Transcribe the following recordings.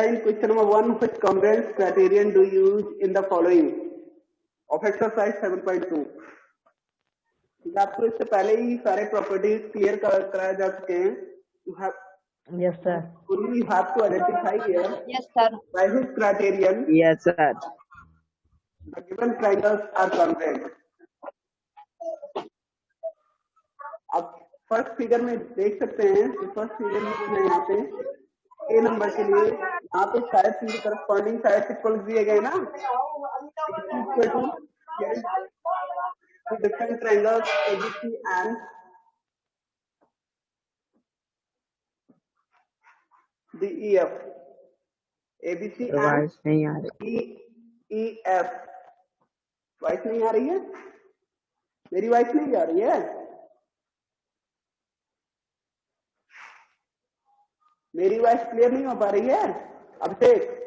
In question number 1, which congruence criterion do you use in the following of exercise 7.2? आपको इससे पहले ही सारे properties clear कराए जा चुके हैं. You have Yes, sir. you have to identify here. Yes, sir. By which criterion Yes, sir. the given triangles are congruent. अब first figure में देख सकते हैं. फर्स्ट फिगर में जो है यहाँ पे ए नंबर के लिए यहाँ पे साइड की करस्पॉन्डिंग साइड इक्वल दिए गए ना. Different triangles ABC and DEF. ABC and नहीं आ रही. DEF. वॉइस नहीं आ रही है. मेरी वॉइस नहीं आ रही है. मेरी वॉइस क्लियर नहीं हो पा रही है. अभिषेक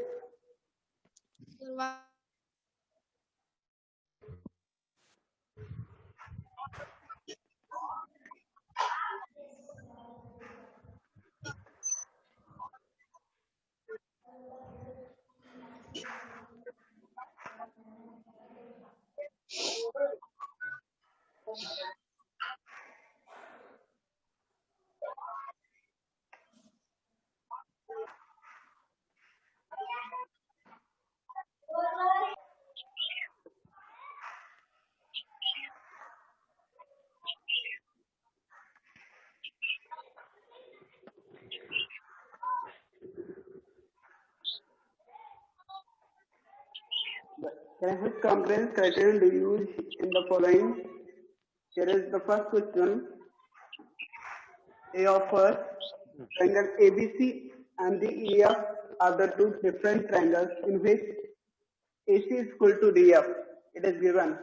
which congruence criterion do you use in the following? Here is the first question. A of triangle ABC and the EF are the two different triangles in which AC is equal to DF. It is given.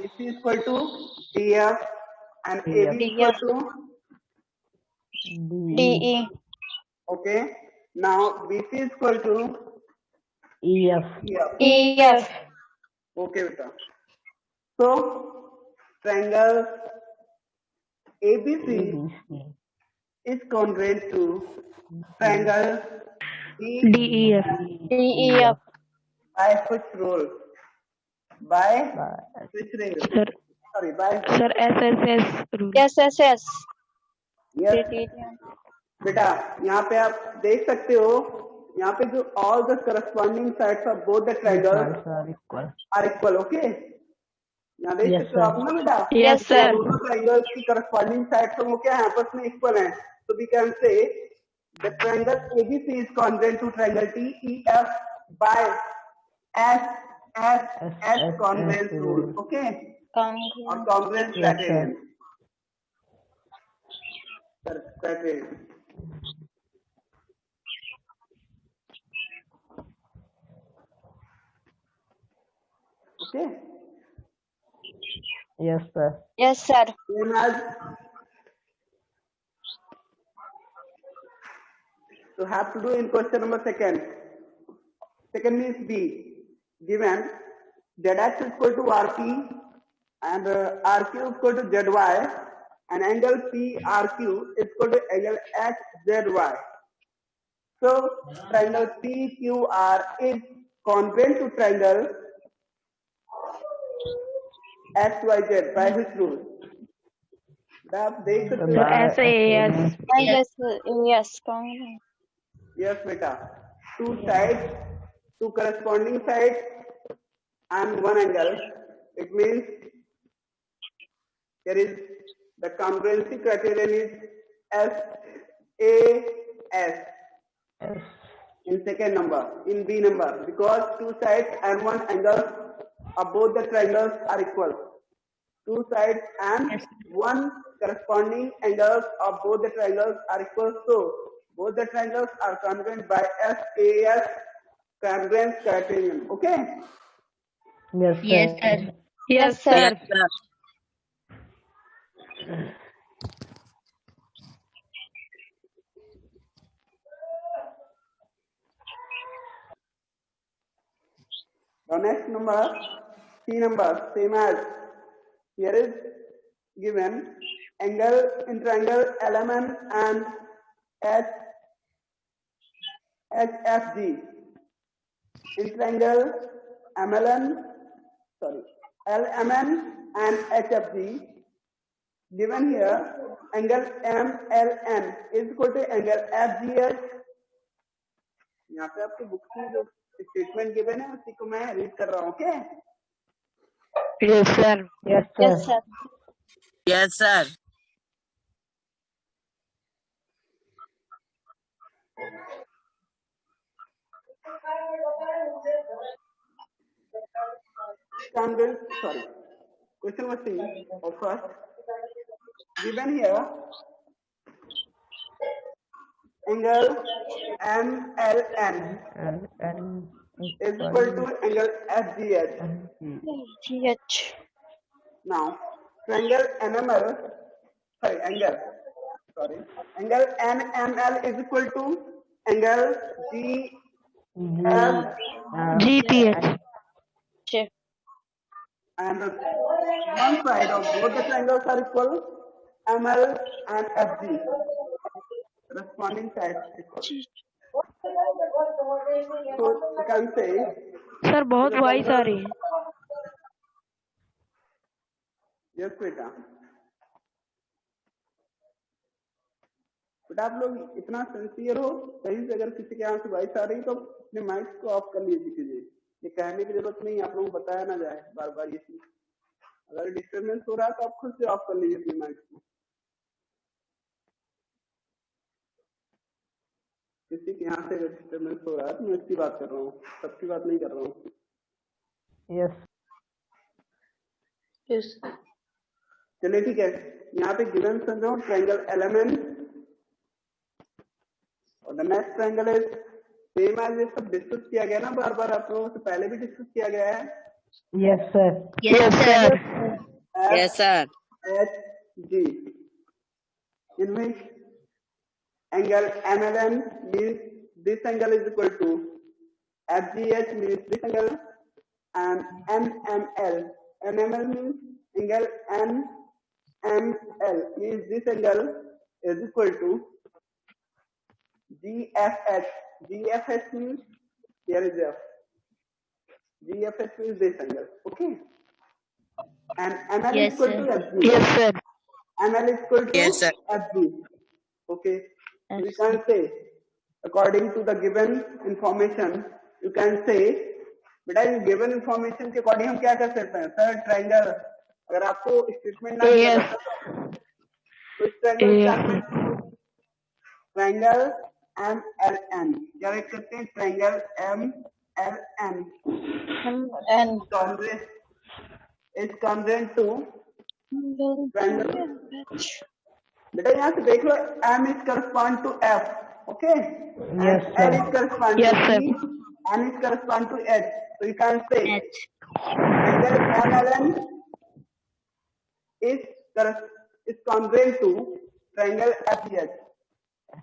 AC is equal to DF and AB is equal to DE. Okay. Now BC is equal to EF. EF. Okay, beta. So triangle ABC is congruent to triangle DEF. DEF. by which rule? By which rule? Sir. Sorry, by Sir, SSS rule. SSS. yes. बेटा यहाँ पे आप देख सकते हो. यहाँ पे जो all the corresponding sides of both the triangles are equal. Okay. यहाँ देख सकते हो आप ना बेटा. Yes, sir. दोनों triangles की corresponding sides वो क्या है आपस में equal हैं. So we can say the triangle ABC is congruent to triangle TEF by S congruence rule. Okay. और congruence criterion. Criterion. Okay. Yes, sir. Yes, sir. Same as so have to do in question number second. Second means B. Given ZX is equal to RP and RQ is equal to ZY and angle PRQ is equal to angle XZY. So triangle PQR is congruent to triangle XYZ by which rule? आप देख सकते हो. SAS. Yes, yes. Yes, beta. Two sides, two corresponding sides, and one angle. It means there is the congruency criterion is SAS in second number, in B number, because two sides and one angle of both the triangles are equal. Two sides and one corresponding angles of both the triangles are equal. So both the triangles are congruent by SAS congruence criterion. Okay. Yes, sir. Yes, sir. Yes, sir. The next number, C number, same as here is given angle in triangle LMN and HFG. In triangle LMN and HFG, given here angle MLN is equal to angle FGH. यहाँ पे आपकी book की जो statement given है उसी को मैं read कर रहा हूँ. Okay? Yes, sir. Yes, Yes, sir. sir. Yes, sir. Question was C or first. Given here angle MLN And is equal to angle FGH. GH. Now angle NML is equal to angle GF, GPH. and one side of both the triangles are equal, ML and FG. Corresponding sides equal. So you can say, sir बहुत voice आ रही है. yes बेटा आप लोग इतना sincere हो, कहीं से अगर किसी के यहाँ से वॉइस आ रही तो अपने माइक को ऑफ कर लीजिए. ये कहने की जरूरत नहीं, आप लोगों को बताया ना जाए बार बार. ये चीज अगर डिस्टर्बेंस हो रहा है तो आप खुद से ऑफ कर लीजिए अपने माइक को. किसी के यहाँ से अगर डिस्टर्बेंस हो रहा है तो मैं इसकी बात कर रहा हूँ, सबकी बात नहीं कर रहा हूँ. yes. Yes. चलिए ठीक है. यहाँ पे गिवन समझो ट्रायंगल LMN और the next triangle is same as ये सब डिस्कस किया गया ना बार बार, आप लोगों से पहले भी डिस्कस किया गया है. Yes, sir. Yes, sir. Yes, sir. HG in which angle MLN means this angle is equal to FGH means this angle, and NML means angle NML means this angle is equal to GFH. GFH means here is F. GFH means this angle. Okay. And ML Yes, is equal sir. to FG. Yes, sir. ML is equal to Yes, sir. FG. Okay. So you can say, according to the given information, you can say, बेटा ये given information के according हम क्या कर सकते हैं? Sir triangle, अगर आपको स्टेटमेंट ना दिया जाता तो इस ट्रायंगल MLN क्या राइट करते हैं? Triangle MLN is congruent to triangle. बेटा यहाँ से देख लो, M is correspond to F, okay? Yes, and sir. L is correspond Yes, to sir. G, N is correspond to H. So you can say triangle MLN is congruent to triangle FGH.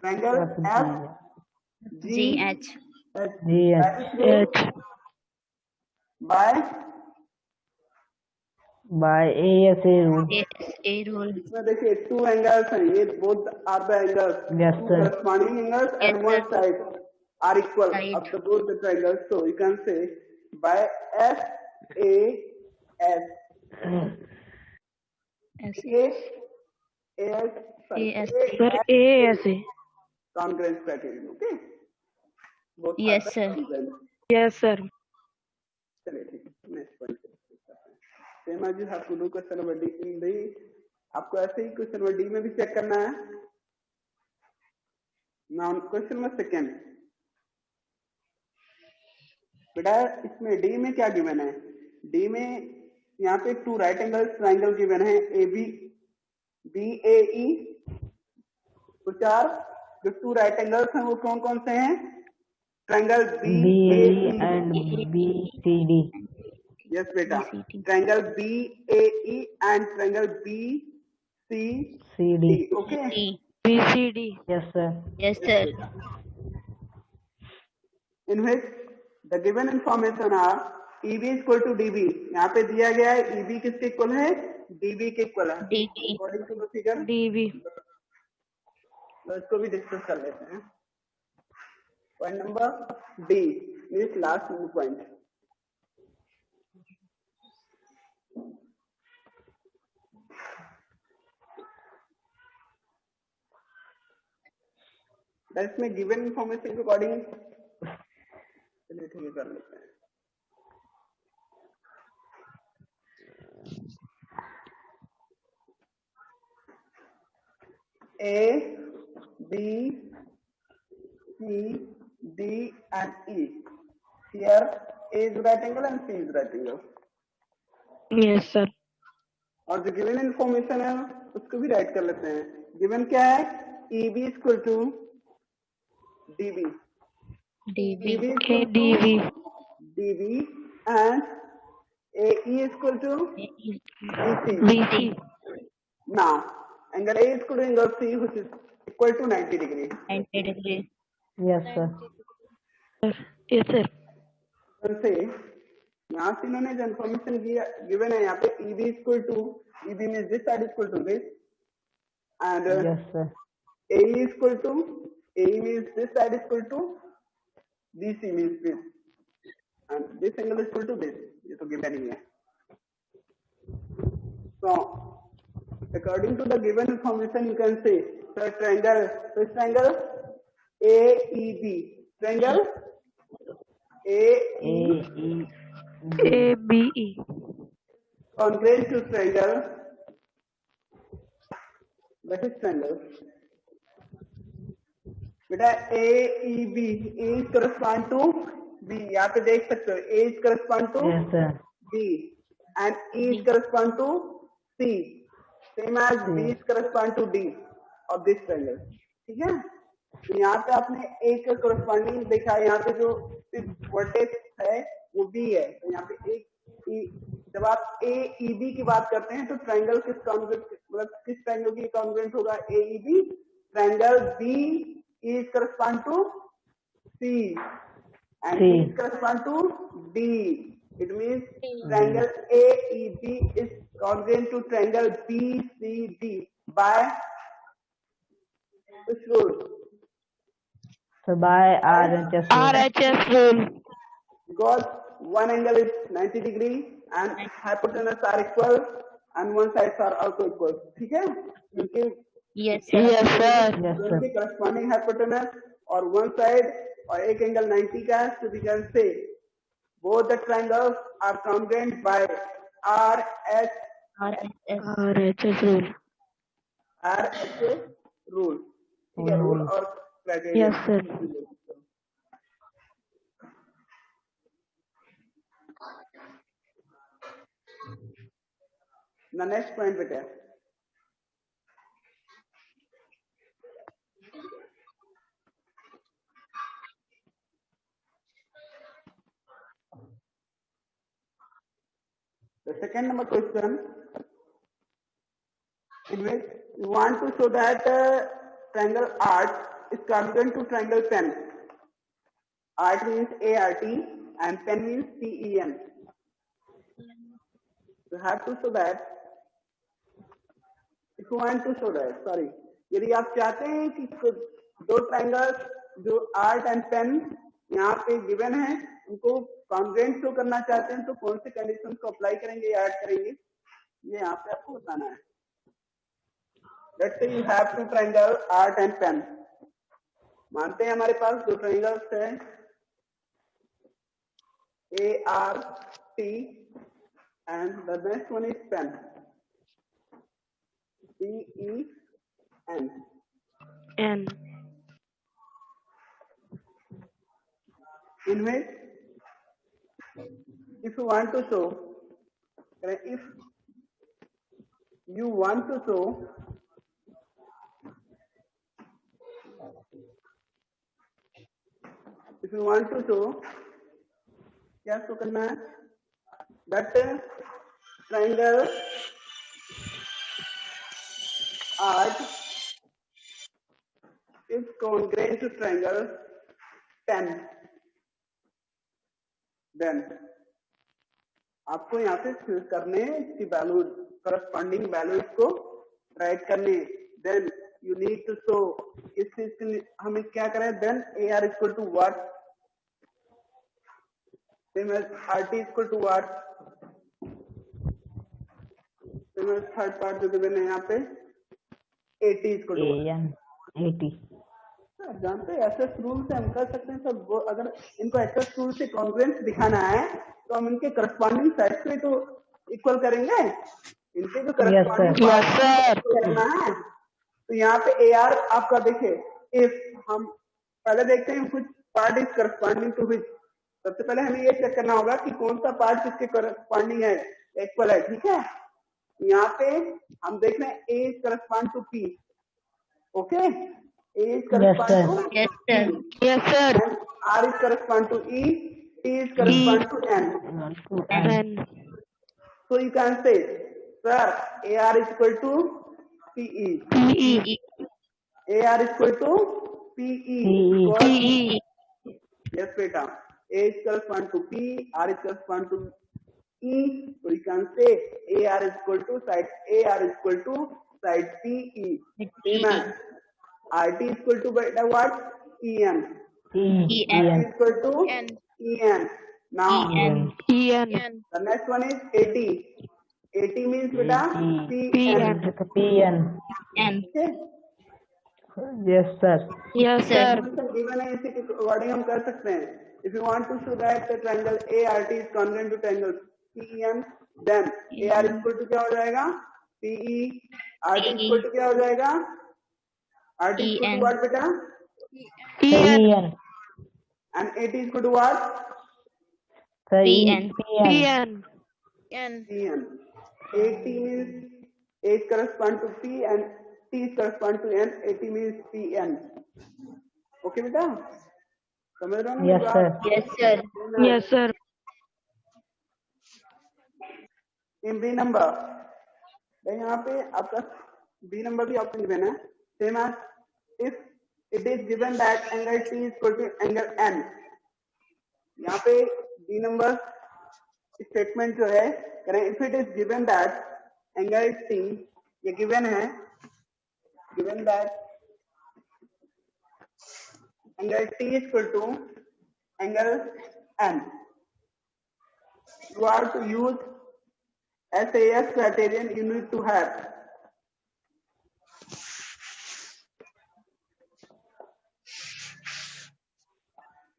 Triangle FGH by ASA rule. A rule. इसमें देखिए two angles हैं, ये both are the angles. Yes, sir. Corresponding angles and Yes, one sir. side are equal Right. of the both the triangles. So you can say by SAS Sir, ASA. congruence criterion. Okay. Both are Yes, the sir. congruent. Yes, sir. चलिए ठीक है. Next point. Same as you have to do question number D in the, आपको ऐसे ही question number D में भी check करना है. Now question number second. बेटा इसमें D में क्या गिवन है? D में यहाँ पे two right angle triangle given है AB BAE. कुछ और जो टू राइट एंगल्स हैं वो कौन कौन से हैं? Triangle BAE and BCD. Yes बेटा, triangle BAE and triangle BCD. Okay. BCD. Yes, sir. Yes, sir. In which the given information are EB is equal to DB. यहाँ पे दिया गया है EB किसके इक्वल है? DB के इक्वल है. DB. According to the figure. DB. तो इसको भी डिस्कस कर लेते हैं. Point number D means last point. That's my given information के according. चलिए ठीक है कर लेते हैं. A, B, C, D and E. Here A is right angle and C is right angle. Yes, sir. और जो गिवन इन्फॉर्मेशन है उसको भी राइट कर लेते हैं. गिवन क्या है? EB equal to DB. DV. DB Okay, equal to DV. DB and AE equal to BC. VC. Now angle A is equal to angle C which is equal to 90 degree. 90 degrees. Yes, sir. Yes, sir. फिर से यहाँ से इन्होंने जो information given है यहाँ पे EB equal to EB means this side equal to this and Yes, sir. AE equal to AE means this side equal to BC means this and this angle is equal to this. ये तो given ही है. So according to the given information you can say the triangle, this triangle AEB, triangle AE ABE. congruent to triangle, that is triangle. बेटा AEB, A is correspond to B. यहाँ पे देख सकते हो A is correspond to Yes, sir. B and E is correspond to C. Same as B is correspond to D of this triangle. ठीक है? तो यहाँ पे आपने एक corresponding देखा है. यहाँ पे जो वर्टेक्स है वो B है. तो यहाँ पे एक जब आप AEB की बात करते हैं तो ट्रायंगल किस कॉन्ग्रुएंट मतलब किस ट्रायंगल की कॉन्ग्रुएंट होगा? AEB. Triangle B is correspond to C and C. E is correspond to D. It means triangle AEB is congruent to triangle BCD by which rule? So by RHS rule. RHS rule. Because one angle is 90 degree and hypotenuse are equal and one sides are also equal. ठीक है? क्योंकि Yes, sir. Yes, sir. Yes, sir. उनकी corresponding hypotenuse और one side और एक angle 90 का है, so we can say both the triangles are congruent by RHS RHS rule. rule. ठीक है? rule और criteria. Yes, sir. The next point बेटा. The second number question, in which you want to show that triangle ART is congruent to triangle PEN. ART means ART and PEN means PEN. You have to show that. If you want to show that, sorry, यदि आप चाहते हैं कि दो triangles जो art and pen यहाँ पे given है उनको कॉन्ग्रुएंट शो करना चाहते हैं तो कौन से कंडीशंस को अप्लाई करेंगे या ऐड करेंगे ये यहाँ पे आपको बताना है. Let's say you have two triangle art and pen. मानते हैं हमारे पास दो ट्रायंगल्स है ART and the next one is pen. PEN. N. In which, if you want to show, if you want to show क्या show करना है? That triangle ART is congruent to triangle PEN. Then आपको यहाँ पे fill करने इसकी value corresponding value इसको right करने. Then you need to show इस चीज के लिए हमें क्या करें, then AR equal to what, same as RT equal to what, same as third part जो given है यहाँ पे AT equal to what. AN 80. आप जानते हैं एसएस रूल से हम कर सकते हैं सब, वो अगर इनको एसएस रूल से कॉन्ग्रुएंस दिखाना है तो हम इनके करस्पॉन्डिंग साइड पे तो इक्वल करेंगे, इनके जो करस्पॉन्डिंग करना है। तो यहाँ पे AR आपका देखिए, इफ हम पहले देखते हैं कुछ पार्ट इज करस्पॉन्डिंग टू विच, सबसे पहले हमें ये चेक करना होगा कि कौन सा पार्ट किसके करस्पॉन्डिंग है, इक्वल है, ठीक है। यहाँ पे हम देख रहे हैं A is correspond to P, okay, A is correspond to Yes, sir. Yes, sir. and R is correspond to E, T is correspond to N. And So you can say, sir, AR is equal to PE. PE. AR is equal to PE. PE. PE. Yes, beta. A is correspond to P, R is correspond to E. So you can say AR is equal to side AR is equal to side PE. Same as RT is equal to beta what? EN. RT is equal to EN. Now EN. the next one is AT. AT means beta PN. PN. Okay. Yes, sir. Yes, sir. Given है इसी के according हम कर सकते हैं. If you want to show that the triangle ART is congruent to triangle PEN, then AR is equal to क्या हो जाएगा? PE. RT is equal to क्या हो जाएगा? RT is equal to what बेटा? PN. And AT is equal to what? PN. PN. PN. AT means A correspond to P and T correspond to N. AT means PN. Okay बेटा? समझ रहे हो ना? Yes, sir. Yes, sir. Yes, sir. In B number, यहाँ पे आपका B number भी option given है. Same as if it is given that angle T is equal to angle N. यहाँ पे B number स्टेटमेंट जो है करें, if it is given that angle T, ये given है, given that angle T is equal to angle N, you are to use SAS criterion you need to have.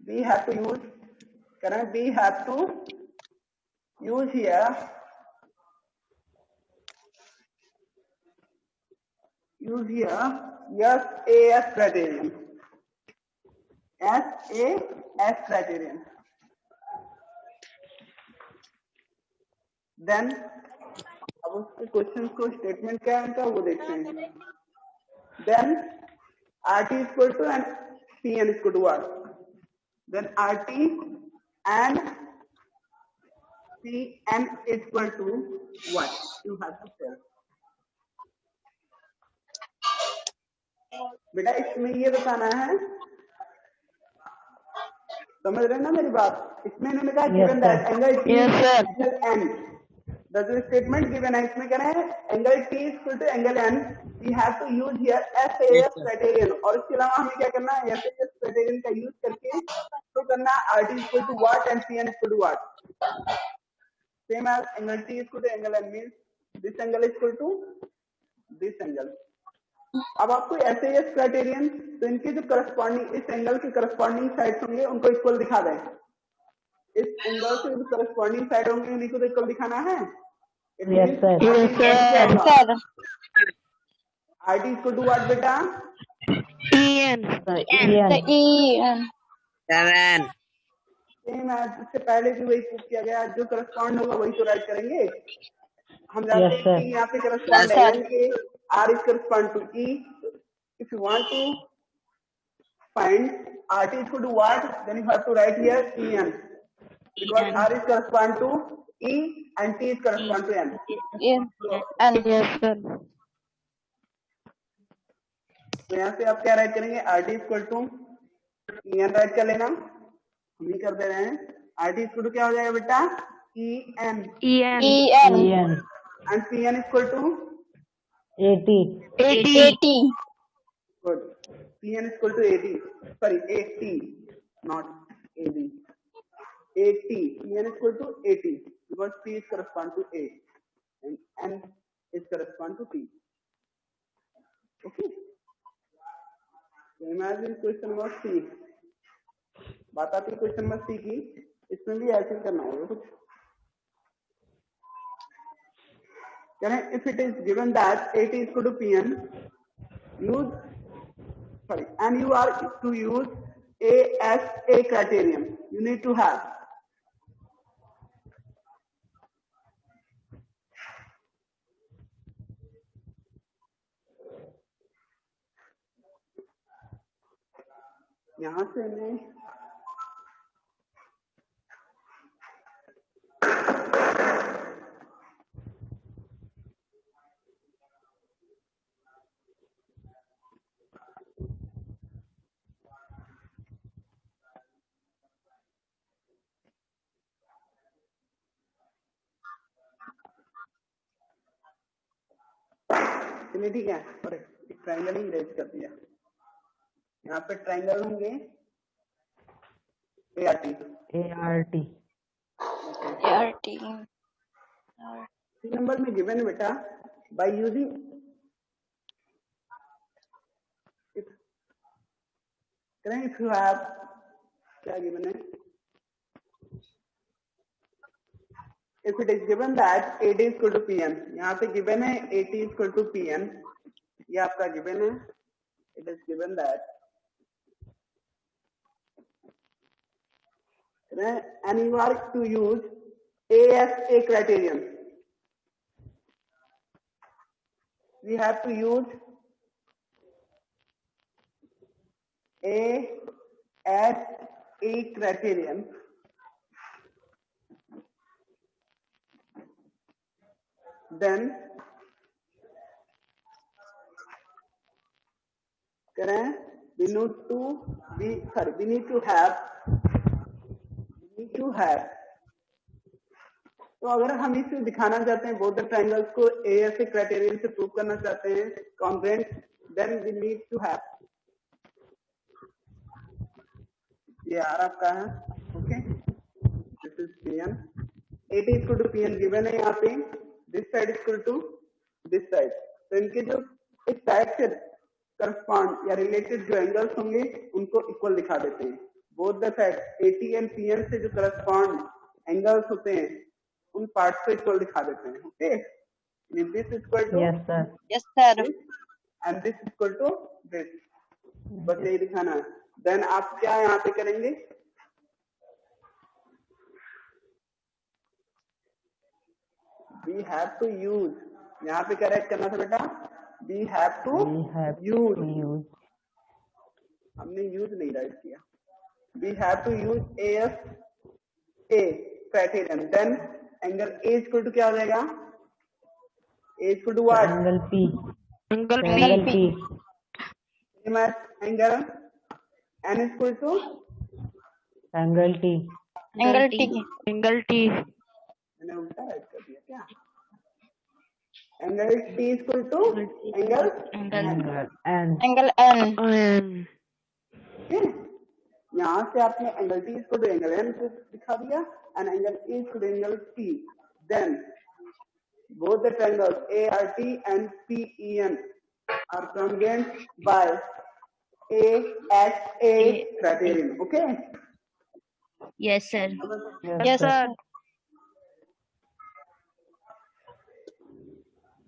We have to use, current we have to use here, SAS criterion. SAS criterion. Then अब उसके question को statement क्या है उनका वो देखते हैं. Then RT is equal to and PN is equal to what? Then RT and PN is equal to what? You have to tell. बेटा इसमें ये बताना है, समझ रहे हैं ना मेरी बात? इसमें इन्होंने कहा given that angle T Yes, sir. angle N. The statement given है इसमें क्या है? Angle T is equal to angle N. We have to use here SAS criterion. और इसके अलावा हमें क्या करना है? SAS criterion का यूज करके तो करना RT is equal to what and PN is equal to what? Same as angle T is equal to angle N means this angle is equal to this angle. अब आपको SAS criterion तो इनके जो corresponding इस angle के corresponding side होंगे उनको equal दिखा दें. इस एंगल से जो करस्पॉन्डिंग साइड होंगे उन्हीं को तो इक्वल दिखाना है. Yes, sir. Yes, sir. RT is equal to what बेटा? EN. EN. 7. सेम एज इससे पहले भी वही प्रूव किया गया, जो करस्पॉन्ड होगा वही तो राइट करेंगे. हम जानते Yes, हैं sir. कि यहाँ पे करस्पॉन्ड है यानी कि R is correspond to E. If you want to find RT is equal to what, then you have to write here EN. Because R is correspond to E and T is correspond to N. Yes, sir. तो यहाँ से आप क्या right करेंगे? RT is equal to EN right कर लेना. हम ही कर दे रहे हैं. RT is equal to क्या हो जाएगा बेटा? EN. EN. EN. And PN is equal to 80. 80. Good. PN is equal to AD. Sorry, AT, not AD. AT. PN is equal to AT because P is correspond to A and N is correspond to P. Okay. So imagine question number C. बात आती है question number C की, इसमें भी ऐसे ही करना होगा कुछ. If it is given that AT is equal to PN, and you are to use A as a criterion, you need to have यहां से मैं चलिए ठीक है, और एक ट्रायंगल ही रेज कर दिया. यहाँ पे ट्रायंगल होंगे ART. नंबर में गिवन है बेटा, by using if you have क्या गिवन है, if it is given that AD is equal to PN, यहाँ पे given है AT is equal to PN, ये आपका given है. It is given that and you are to use A as a criterion. We have to use A as a criterion. Then we need to have तो अगर हम इसे दिखाना चाहते हैं बोथ द ट्रायंगल्स को ए एस ए क्राइटेरियन से prove करना चाहते हैं congruent, then we need to have ये आर आपका है. Okay, this is PN. AT is equal to PN given है यहाँ पे, this side is equal to this side. तो इनके जो इस साइड से करस्पॉन्ड या रिलेटेड जो एंगल्स होंगे उनको इक्वल दिखा देते हैं. Both the side eighty and PN से जो करस्पॉन्ड एंगल्स होते हैं उन पार्ट्स को इक्वल दिखा देते हैं. Okay, this is equal to Yes, sir. And this is equal to this. बस यही दिखाना है. देन आप क्या यहाँ पे करेंगे, वी हैव टू यूज, यहाँ पे करेक्ट करना था बेटा, वी हैव टू यूज. हमने यूज नहीं राइट किया. We have to use S A criterion. Then angle A equal to क्या हो जाएगा, A equal to what, angle P. Angle Angle P. P. Angle N equal to Angle T. Angle T. Angle T. मैंने उल्टा right कर दिया क्या. Angle T equal to angle Angle N. Angle N. यहाँ से आपने angle T equal to angle N दिखा दिया and angle A equal to angle T. Then both the triangles ART and PEN are congruent by A as a criterion. Okay? Yes, sir. Yes, sir.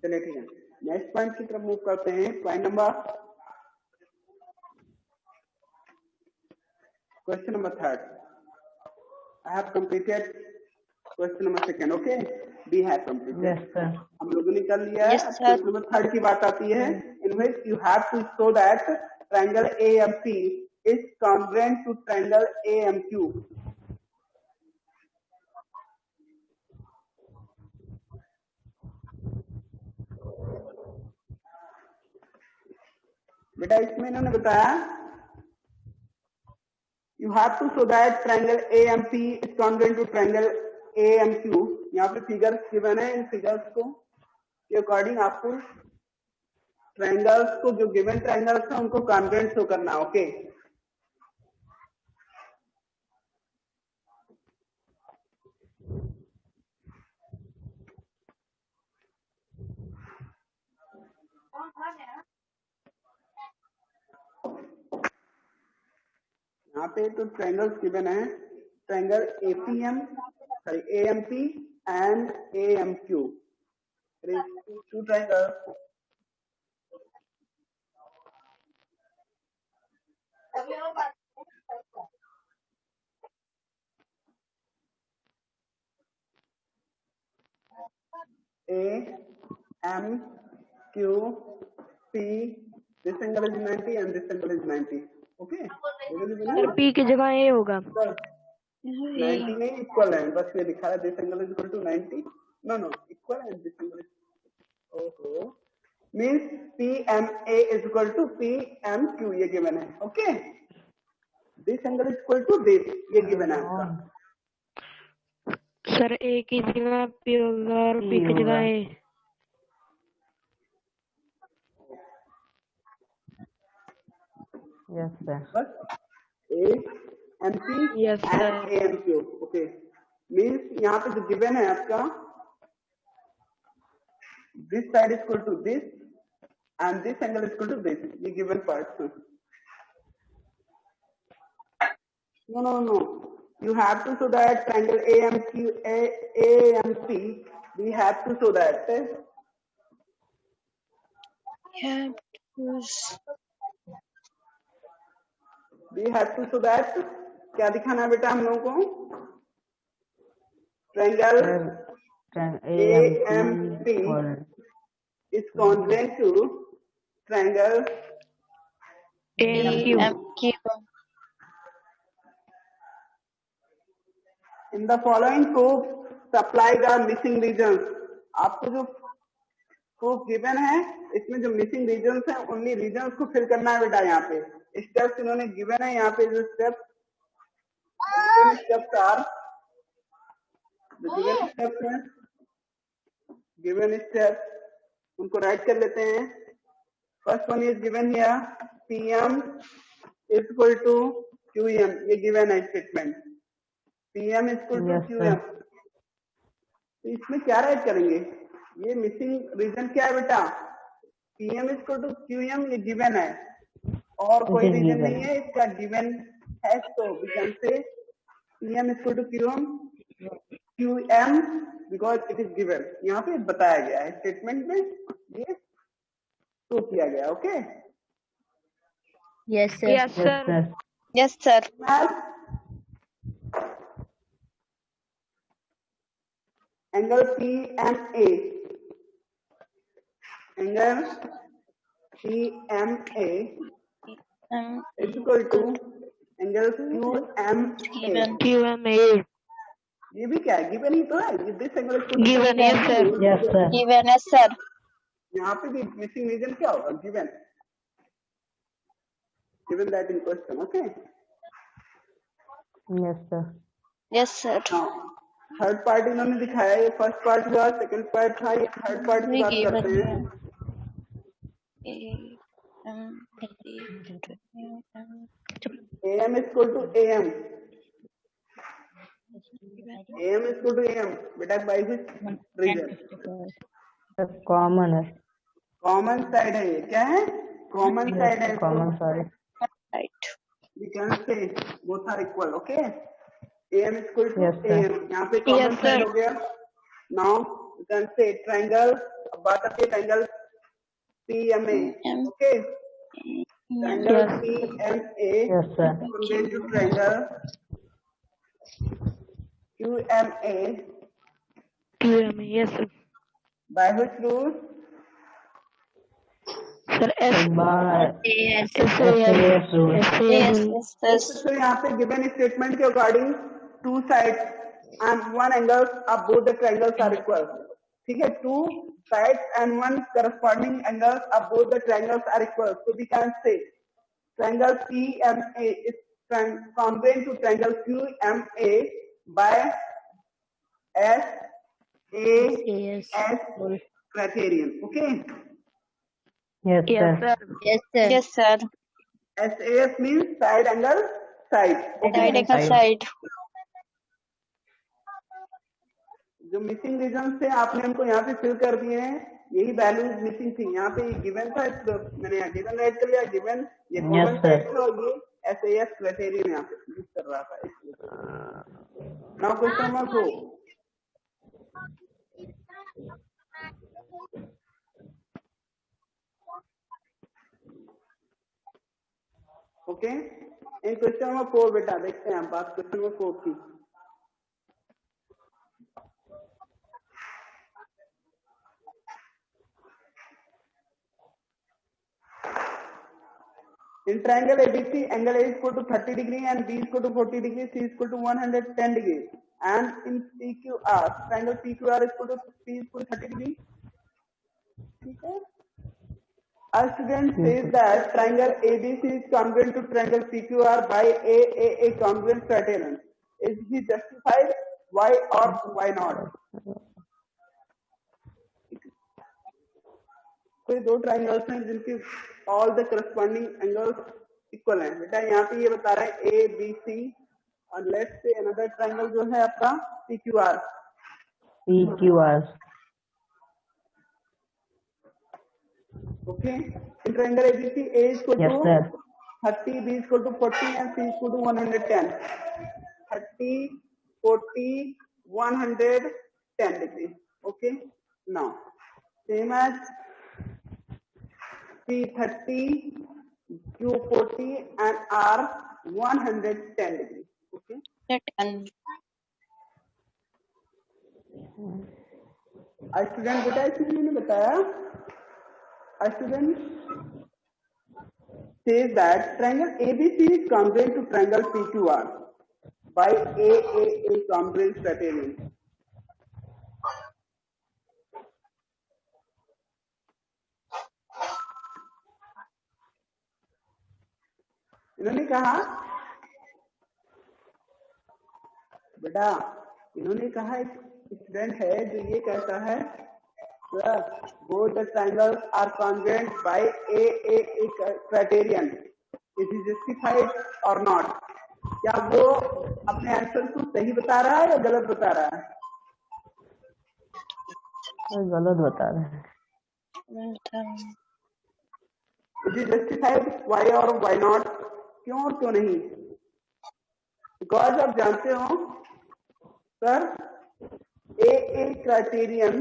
चलिए ठीक है, next point की तरफ move करते हैं. Point number question number third. I have completed question number second. Okay, we have completed. Yes, sir. हम लोगों ने कर लिया है. Yes, sir. Question number third की बात आती है, in which you have to show that triangle AMC is congruent to triangle AMQ. बेटा इसमें इन्होंने बताया you have to show that triangle AMC is congruent to triangle AMQ. यहाँ पे फिगर्स गिवन है, इन फिगर्स को के अकॉर्डिंग आपको ट्रायंगल्स को, जो गिवन ट्रायंगल्स है उनको कॉन्ग्रुएंट शो करना, ओके। यहाँ पे तो ट्रायंगल्स गिवन है, triangle AMP and AMQ. There is two triangles. AMQP. This angle is 90 and this angle is 90. Okay. Sir P की जगह A होगा। 90 नहीं इक्वल है, बस ये दिखा रहा है this angle is equal to 90. No, equal and this angle is means PMA is equal to PMQ, ये given है, okay. This angle is equal to this, ये given है आपका। सर A की जगह P होगा और P की जगह A। Yes, sir. बस AMP Yes, sir. and AMQ, okay. Means यहाँ पे जो given है आपका, this side is equal to this and this angle is equal to this, ये given parts हैं। No. You have to show that triangle AMP. We have to show that. We have to show that. क्या दिखाना है बेटा हम लोगों को? Triangle AMP is congruent to triangle AMQ। In the following proof, supply the missing regions. आपको जो proof given है, इसमें जो missing regions हैं, उन्हीं regions को fill करना है बेटा। यहाँ पे steps इन्होंने given है, यहाँ पे जो steps are the given steps हैं, given steps उनको write कर लेते हैं। First one is given here, PM is equal to QM, ये given है statement। PM is equal to QM। तो इसमें क्या राइट करेंगे? ये मिसिंग रीजन क्या है बेटा? PM is equal to QM, ये गिवन है और कोई रीजन नहीं है, इसका गिवन है, तो we can say PM is equal to QM because it is given। यहाँ पे बताया गया है स्टेटमेंट में, ये शो किया गया, okay. Yes, sir. Yes, sir. Yes, sir. Angle PMA, angle PMA is equal to angle QMA। ये भी क्या है? गिवन ही तो है, this angle is Given, yes, sir. Yes, sir. Given, yes, sir. यहाँ पे भी मिसिंग रीजन क्या होगा? given that in question, okay। Yes, sir. Yes, sir. Third part इन्होंने दिखाया, ये फर्स्ट पार्ट हुआ, सेकंड पार्ट था, ये थर्ड पार्ट की बात करते हैं। AM is equal to AM, AM is equal to AM बेटा, by which region? Common है। कॉमन साइड है, ये क्या है? कॉमन साइड है, Common side. Right. we can say both are equal, okay। AM is equal to Yes, sir. AM, यहाँ पे common side हो गया। Now you can say triangle, अब बात आती है triangle PMA, okay। Triangle PMA Yes, sir. congruent to triangle QMA QM, yes, sir. by which rule? Sir, S. SAS rule. Yes. तो यहाँ पे given statement के according two sides and one angle of both the triangles are equal, ठीक है। two sides and one corresponding angles of both the triangles are equal, so we can say triangle PMA is congruent to triangle QMA by SAS criterion, okay। Yes, Yes, sir. sir. Yes, sir. Yes, sir. SAS means side angle side. Side angle Side. side. जो missing reason थे आपने हमको यहाँ पे fill कर दिए हैं, यही वैल्यूज मिसिंग थी। यहाँ पे गिवन था, मैंने यहाँ गिवन राइट कर लिया, गिवन ये Yes, कॉमन sir. टेक्स्ट और ये SAS क्राइटेरियन यहाँ पे यूज कर रहा था इसलिए। Now question number 4। ओके, इन क्वेश्चन नंबर 4 बेटा देखते हैं हम बात क्वेश्चन नंबर 4 की। In triangle ABC, angle A is equal to 30 degree and B is equal to 40 degree, C is equal to 110 degree. And in PQR, triangle PQR is equal to P is equal to 30 degree. Okay. A student says that triangle ABC is congruent to triangle PQR by a congruence criterion. Is he justified? Why or why not? कोई दो triangles हैं जिनकी all the corresponding angles equal हैं। बेटा यहाँ पे ये बता रहे हैं ए बी सी और लेट्स से अनदर ट्राइंगल जो है आपका PQR। PQR. Okay, in triangle ABC A is equal Yes, to sir. 30, B is equal to 40 and C is equal to 110. 30, 40, 110 degree. Okay, now same as P 30, Q 40 and R 110 degree. Okay. Student बेटा इसमें मैंने बताया, student says that triangle ABC is congruent to triangle PQR by a congruence criterion. इन्होंने कहा बेटा, इन्होंने कहा एक स्टूडेंट है जो ये कहता है both the triangles are congruent by a criterion. Is he justified or not? क्या वो अपने आंसर को सही बता रहा है या गलत बता रहा है? गलत बता रहे हैं। Is he justified? Why or why not? क्यों और क्यों नहीं? Because आप जानते हो sir, a criterion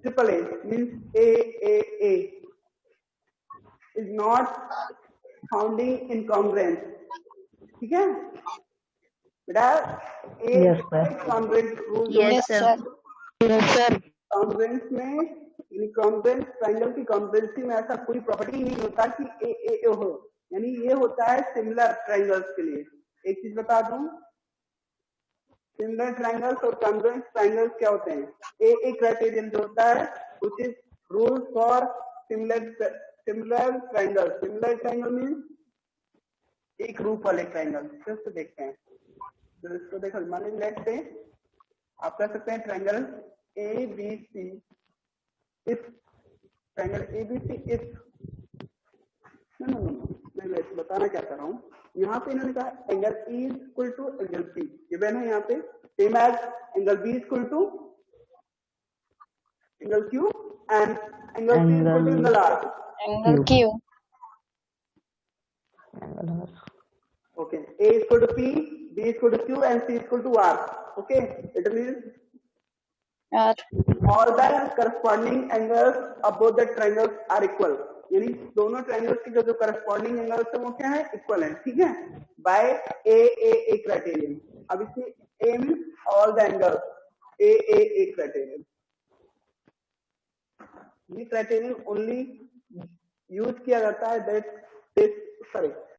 triple A means a is not founding incongruence. ठीक है बेटा? Yes, sir. congruent rule Yes, sir. Yes, sir. Congruence में कॉन्ग्रुएंस ट्रायंगल की कॉन्ग्रुएंसी में ऐसा कोई प्रॉपर्टी नहीं होता कि ए हो, यानी ये होता है सिमिलर ट्रायंगल्स के लिए। एक चीज बता दूं, सिमिलर ट्रायंगल्स और कॉन्ग्रुएंस ट्रायंगल्स क्या होते हैं? ए क्राइटेरियन जो होता है which is rule for similar triangle. Similar triangle means एक रूप वाले ट्रायंगल। जस्ट देखते हैं, तो इसको देखो, मान लीजिए लेट्स से आप कह सकते हैं triangle ABC if triangle ABC if no मैं बताना क्या कर रहा हूँ। यहाँ पे इन्होंने कहा angle E is equal to angle P, given है यहाँ पे, same as angle B equal to angle Q and angle C equal to angle R। Angle Q. Okay, A is equal to P, B is equal to Q and C is equal to R. Okay, it means R. all the corresponding angles of both the triangles are equal. यानी दोनों triangles की जो corresponding angles है वो क्या है? Equal है। ठीक है, बाय ए क्राइटेरियन। अब इसमें A means all the angles, A criterion. ये क्राइटेरियन ओनली यूज किया जाता है दैट सॉरी